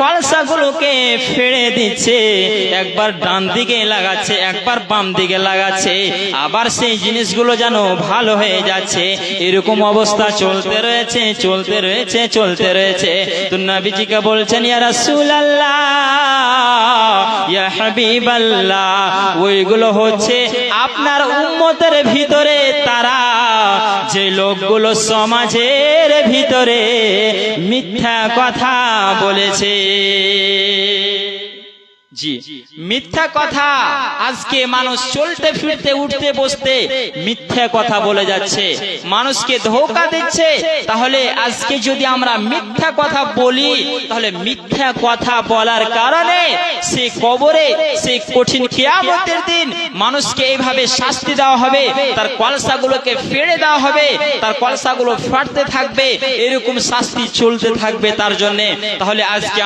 কলসাগুলোকে ফেড়ে দিচ্ছে, একবার ডান দিকে লাগাচ্ছে, একবার বাম দিকে লাগাচ্ছে, আবার সেই জিনিসগুলো যেন ভালো হয়ে যাচ্ছে। এরকম অবস্থা চলতে রয়েছে, চলতে রয়েছে, চলতে রয়েছে। তো নবীজিকে বলছেন, ইয়া রাসূলুল্লাহ, ইয়া হাবিবাল্লাহ, ওইগুলো হচ্ছে আপনার উম্মতের ভিতরে তারা যে লোকগুলো সমাজের ভিতরে মিথ্যা কথা বলেছে। জি, মিথ্যা কথা। আজকে মানুষ চলতে ফিরতে উঠতে বসতে মিথ্যা কথা বলে যাচ্ছে, মানুষকে ধোঁকা দিচ্ছে। তাহলে আজকে যদি আমরা মিথ্যা কথা বলি, তাহলে মিথ্যা কথা বলার কারণে সে কবরে, সে কঠিন কিয়ামতের দিন মানুষকে এইভাবে শাস্তি দেওয়া হবে, তার কলসাগুলোকে ফেড়ে দেওয়া হবে, তার কলসাগুলো ফাটতে থাকবে, এরকম শাস্তি চলতে থাকবে তার জন্য। তাহলে আজকে